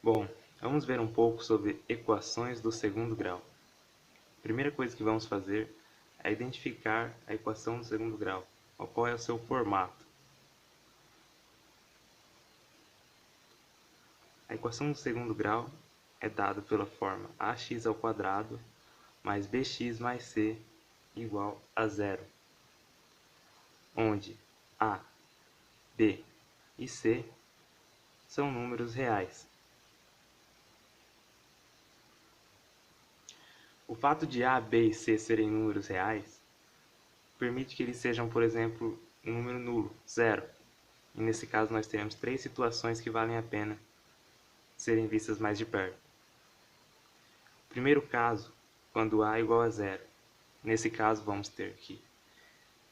Bom, vamos ver um pouco sobre equações do segundo grau. A primeira coisa que vamos fazer é identificar a equação do segundo grau, qual é o seu formato. A equação do segundo grau é dada pela forma ax ao quadrado mais bx mais c igual a zero, onde a, b e c são números reais. O fato de a, b e c serem números reais permite que eles sejam, por exemplo, um número nulo, zero. E nesse caso nós teremos três situações que valem a pena serem vistas mais de perto. Primeiro caso, quando a é igual a zero. Nesse caso vamos ter que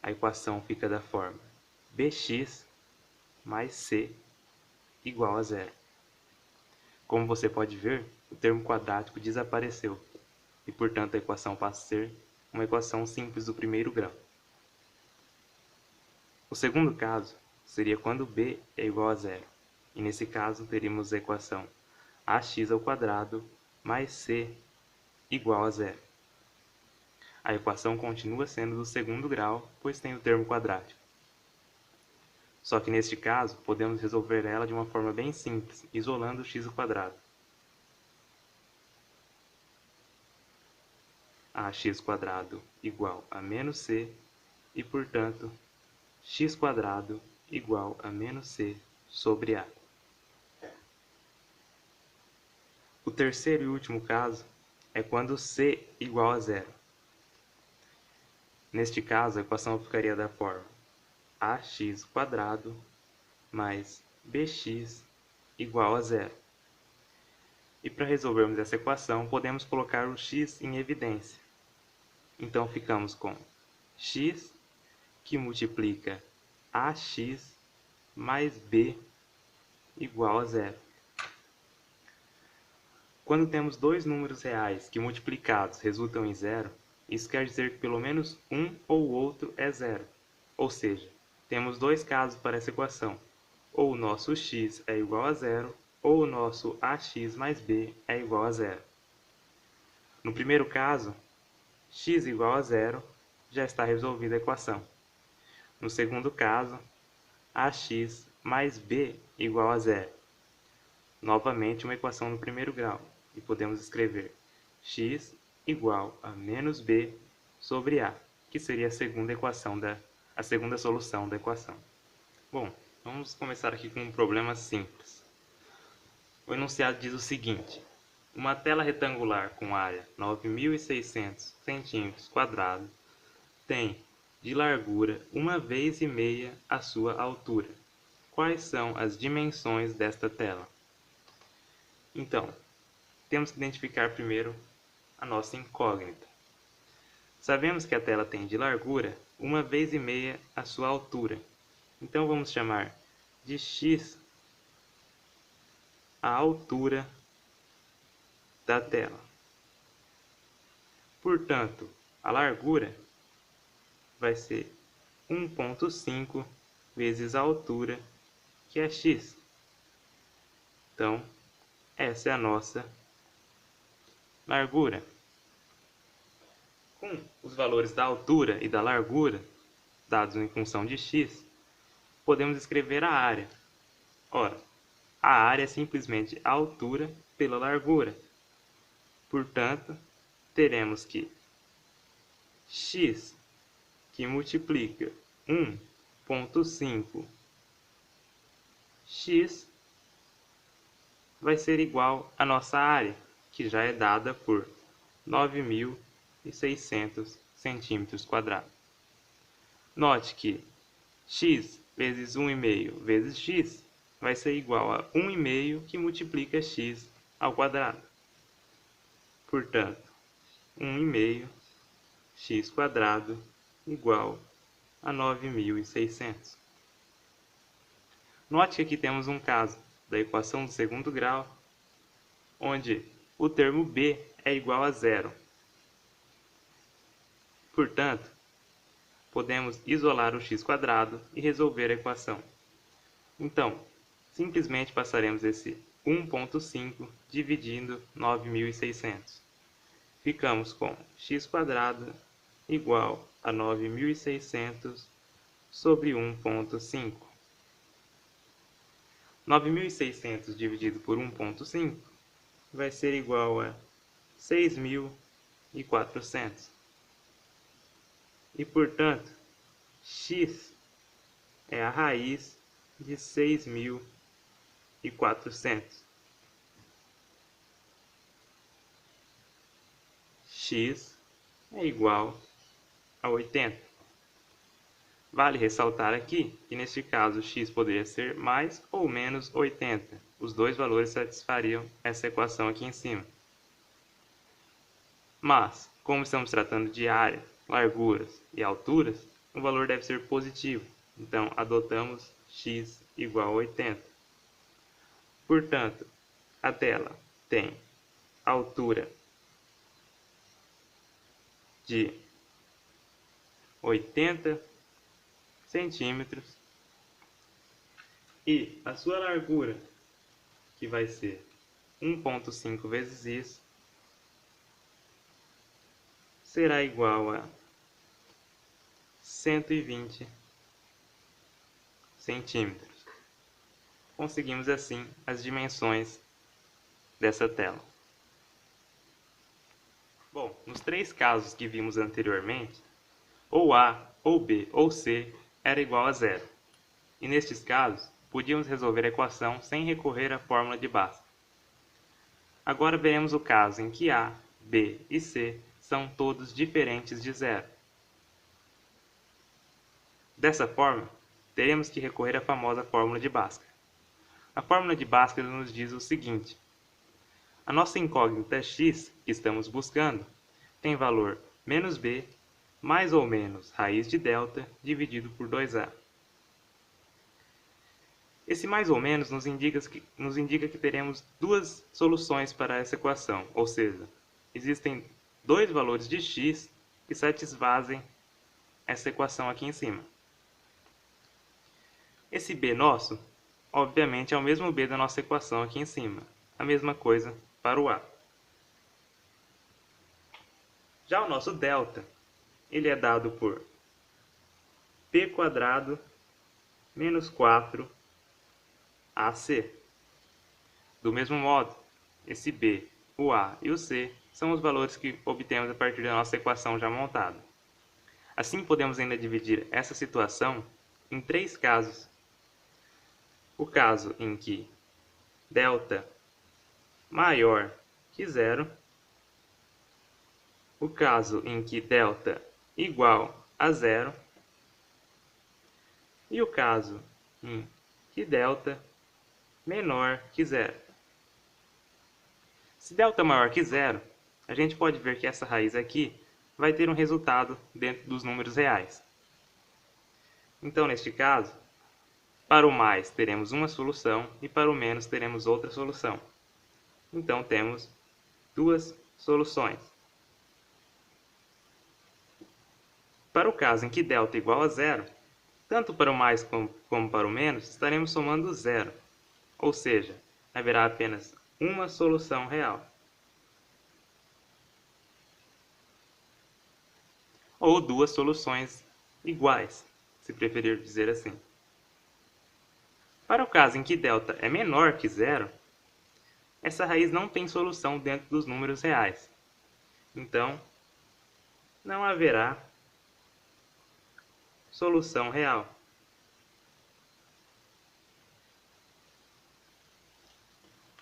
a equação fica da forma bx mais c igual a zero. Como você pode ver, o termo quadrático desapareceu e, portanto, a equação passa a ser uma equação simples do primeiro grau. O segundo caso seria quando b é igual a zero, e nesse caso teríamos a equação ax ao quadrado mais c igual a zero. A equação continua sendo do segundo grau, pois tem o termo quadrático. Só que neste caso, podemos resolver ela de uma forma bem simples, isolando o x ao quadrado. Ax quadrado igual a menos c e, portanto, x quadrado igual a menos c sobre a. O terceiro e último caso é quando c igual a zero. Neste caso, a equação ficaria da forma ax quadrado mais bx igual a zero. E para resolvermos essa equação, podemos colocar o x em evidência. Então ficamos com x que multiplica ax mais b igual a zero. Quando temos dois números reais que multiplicados resultam em zero, isso quer dizer que pelo menos um ou outro é zero. Ou seja, temos dois casos para essa equação. Ou o nosso x é igual a zero, ou o nosso ax mais b é igual a zero. No primeiro caso, x igual a zero, já está resolvida a equação. No segundo caso, ax mais b igual a zero. Novamente uma equação no primeiro grau, e podemos escrever x igual a menos b sobre a, que seria a segunda solução da equação. Bom, vamos começar aqui com um problema simples. O enunciado diz o seguinte: uma tela retangular com área 9.600 cm² tem de largura 1,5 vezes a sua altura. Quais são as dimensões desta tela? Então, temos que identificar primeiro a nossa incógnita. Sabemos que a tela tem de largura 1,5 vezes a sua altura. Então vamos chamar de x a altura da tela. Portanto, a largura vai ser 1,5 vezes a altura, que é x. Então, essa é a nossa largura. Com os valores da altura e da largura, dados em função de x, podemos escrever a área. Ora, a área é simplesmente a altura pela largura. Portanto, teremos que x, que multiplica 1,5 x, vai ser igual à nossa área, que já é dada por 9.600 cm². Note que x vezes 1,5 vezes x vai ser igual a 1,5 que multiplica x ao quadrado. Portanto, 1,5 x² igual a 9.600. Note que aqui temos um caso da equação do segundo grau, onde o termo b é igual a zero. Portanto, podemos isolar o x² e resolver a equação. Então, simplesmente passaremos esse 1.5 dividindo 9.600. Ficamos com x² igual a 9.600 sobre 1.5. 9.600 dividido por 1.5 vai ser igual a 6.400. E, portanto, x é a raiz de 6.400. X é igual a 80. Vale ressaltar aqui que neste caso x poderia ser mais ou menos 80. Os dois valores satisfariam essa equação aqui em cima. Mas, como estamos tratando de área, larguras e alturas, o valor deve ser positivo. Então, adotamos x igual a 80. Portanto, a tela tem altura de 80 centímetros e a sua largura, que vai ser 1.5 vezes isso, será igual a 120 centímetros. Conseguimos assim as dimensões dessa tela. Bom, nos três casos que vimos anteriormente, ou A, ou B, ou C era igual a zero. E nestes casos, podíamos resolver a equação sem recorrer à fórmula de Bhaskara. Agora veremos o caso em que A, B e C são todos diferentes de zero. Dessa forma, teremos que recorrer à famosa fórmula de Bhaskara. A fórmula de Bhaskara nos diz o seguinte: a nossa incógnita x, que estamos buscando, tem valor menos b mais ou menos raiz de delta dividido por 2a. Esse mais ou menos nos indica que teremos duas soluções para essa equação, ou seja, existem dois valores de x que satisfazem essa equação aqui em cima. Esse b nosso, obviamente, é o mesmo b da nossa equação aqui em cima. A mesma coisa para o a. Já o nosso delta, ele é dado por p² menos 4ac. Do mesmo modo, esse b, o a e o c são os valores que obtemos a partir da nossa equação já montada. Assim, podemos ainda dividir essa situação em três casos. O caso em que delta maior que zero, o caso em que delta igual a zero e o caso em que delta menor que zero. Se delta maior que zero, a gente pode ver que essa raiz aqui vai ter um resultado dentro dos números reais. Então, neste caso, para o mais teremos uma solução e para o menos teremos outra solução. Então, temos duas soluções. Para o caso em que delta é igual a zero, tanto para o mais como para o menos, estaremos somando zero, ou seja, haverá apenas uma solução real. Ou duas soluções iguais, se preferir dizer assim. Para o caso em que delta é menor que zero, essa raiz não tem solução dentro dos números reais. Então, não haverá solução real.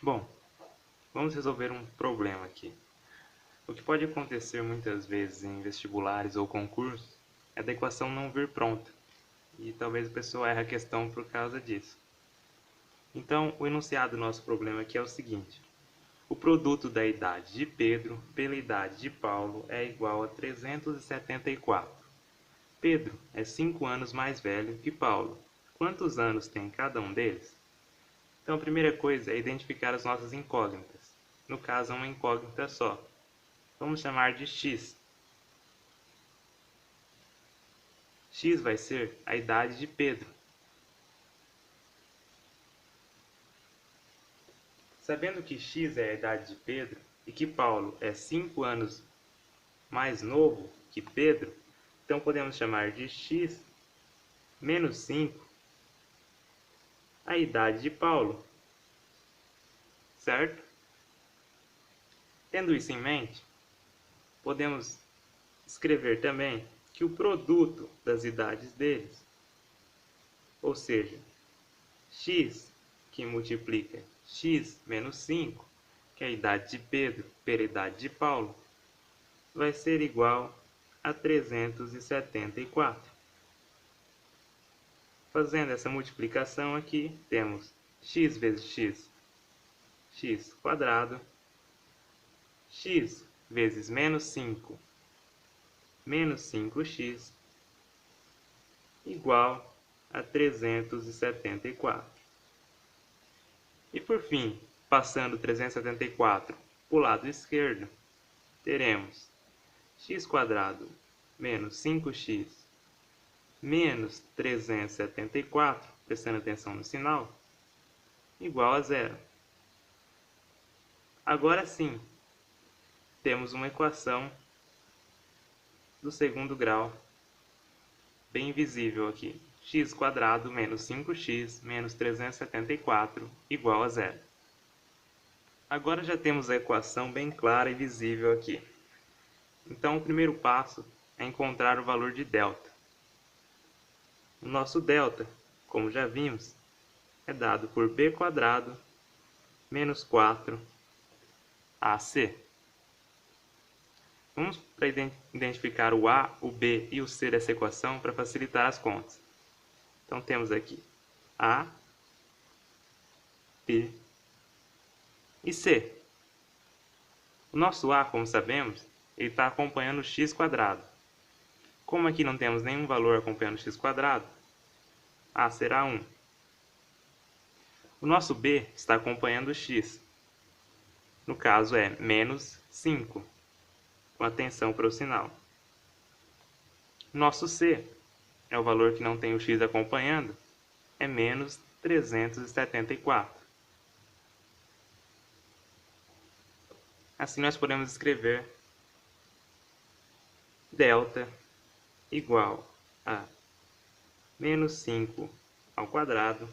Bom, vamos resolver um problema aqui. O que pode acontecer muitas vezes em vestibulares ou concursos é da equação não vir pronta, e talvez a pessoa erre a questão por causa disso. Então, o enunciado do nosso problema aqui é o seguinte: o produto da idade de Pedro pela idade de Paulo é igual a 374. Pedro é 5 anos mais velho que Paulo. Quantos anos tem cada um deles? Então, a primeira coisa é identificar as nossas incógnitas. No caso, é uma incógnita só. Vamos chamar de x. X vai ser a idade de Pedro. Sabendo que x é a idade de Pedro e que Paulo é 5 anos mais novo que Pedro, então podemos chamar de x menos 5 a idade de Paulo, certo? Tendo isso em mente, podemos escrever também que o produto das idades deles, ou seja, x que multiplica x menos 5, que é a idade de Pedro pela idade de Paulo, vai ser igual a 374. Fazendo essa multiplicação aqui, temos x vezes x, x quadrado, x vezes menos 5, menos 5x, igual a 374. E por fim, passando 374 para o lado esquerdo, teremos x quadrado menos 5x menos 374, prestando atenção no sinal, igual a zero. Agora sim, temos uma equação do segundo grau, bem visível aqui. X quadrado menos 5x menos 374 igual a zero. Agora já temos a equação bem clara e visível aqui. Então o primeiro passo é encontrar o valor de delta. O nosso delta, como já vimos, é dado por b quadrado menos 4ac. Vamos para identificar o a, o b e o c dessa equação para facilitar as contas. Então temos aqui a, b e c. O nosso a, como sabemos, ele está acompanhando o x quadrado. Como aqui não temos nenhum valor acompanhando o x quadrado, a será 1. O nosso b está acompanhando o x. No caso é menos 5, com atenção para o sinal. O nosso c é o valor que não tem o x acompanhando, é menos 374. Assim nós podemos escrever delta igual a menos 5 ao quadrado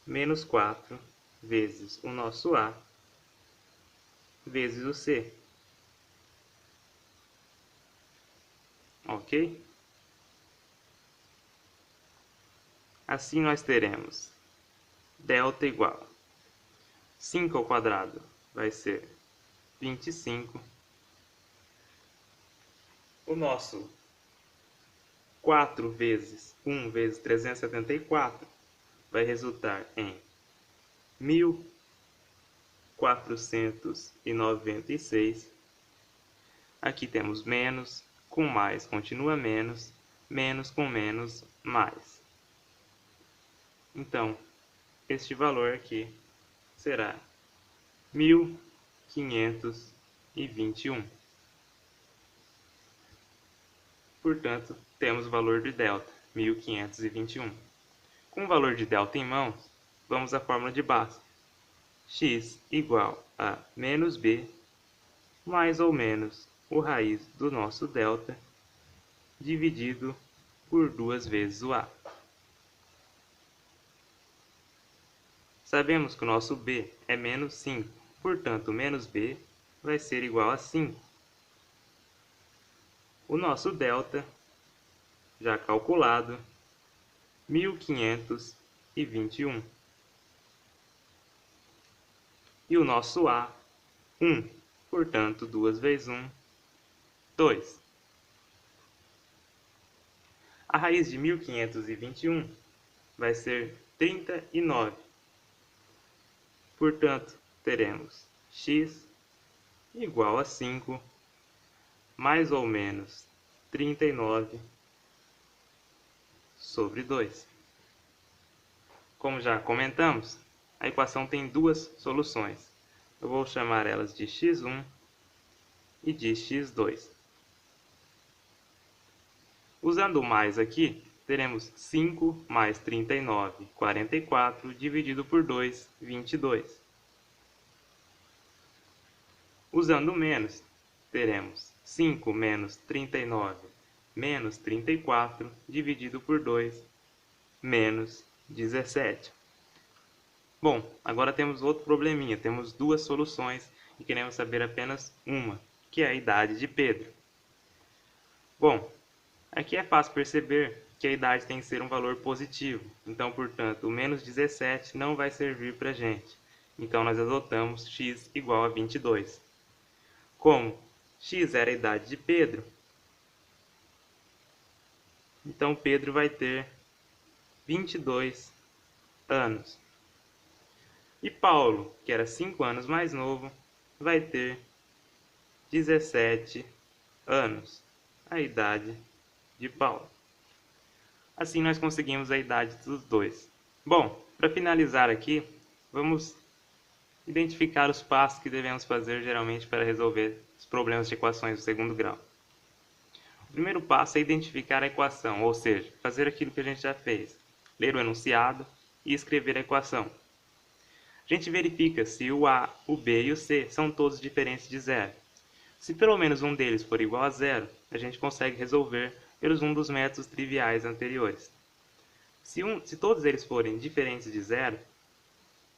menos 4 vezes o nosso a vezes o c. Ok? Assim nós teremos delta igual 5 ao quadrado vai ser 25. O nosso 4 vezes 1 vezes 374 vai resultar em 1496. Aqui temos menos, com mais continua menos, menos com menos, mais. Então, este valor aqui será 1521. Portanto, temos o valor de delta, 1521. Com o valor de delta em mãos, vamos à fórmula de Bhaskara. X igual a menos b, mais ou menos o raiz do nosso delta, dividido por 2 vezes o a. Sabemos que o nosso b é menos 5, portanto, menos b vai ser igual a 5. O nosso delta, já calculado, 1521. E o nosso a, 1. Portanto, 2 vezes 1, 2. A raiz de 1521 vai ser 39. Portanto, teremos x igual a 5, mais ou menos 39 sobre 2. Como já comentamos, a equação tem duas soluções. Eu vou chamar elas de x1 e de x2. Usando o mais aqui, teremos 5 mais 39, 44, dividido por 2, 22. Usando o menos, teremos 5 menos 39 menos 34 dividido por 2 menos 17. Bom, agora temos outro probleminha, temos duas soluções e queremos saber apenas uma, que é a idade de Pedro. Bom, aqui é fácil perceber que a idade tem que ser um valor positivo, então, portanto, o menos 17 não vai servir para a gente. Então, nós adotamos x igual a 22. Como x era a idade de Pedro, então Pedro vai ter 22 anos. E Paulo, que era 5 anos mais novo, vai ter 17 anos, a idade de Paulo. Assim nós conseguimos a idade dos dois. Bom, para finalizar aqui, vamos identificar os passos que devemos fazer geralmente para resolver os problemas de equações do segundo grau. O primeiro passo é identificar a equação, ou seja, fazer aquilo que a gente já fez, ler o enunciado e escrever a equação. A gente verifica se o A, o B e o C são todos diferentes de zero. Se pelo menos um deles for igual a zero, a gente consegue resolver pelos um dos métodos triviais anteriores. Se todos eles forem diferentes de zero,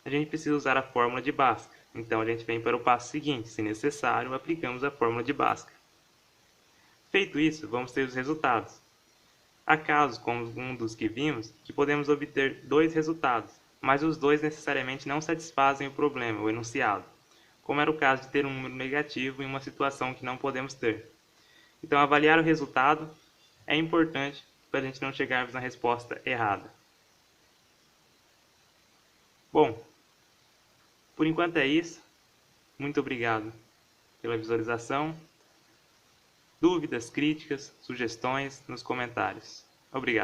a gente precisa usar a fórmula de Bhaskara. Então a gente vem para o passo seguinte, se necessário, aplicamos a fórmula de Bhaskara. Feito isso, vamos ter os resultados. Há casos, como um dos que vimos, que podemos obter dois resultados, mas os dois necessariamente não satisfazem o problema, o enunciado, como era o caso de ter um número negativo em uma situação que não podemos ter. Então, avaliar o resultado é importante para a gente não chegarmos na resposta errada. Bom, por enquanto é isso. Muito obrigado pela visualização. Dúvidas, críticas, sugestões nos comentários. Obrigado.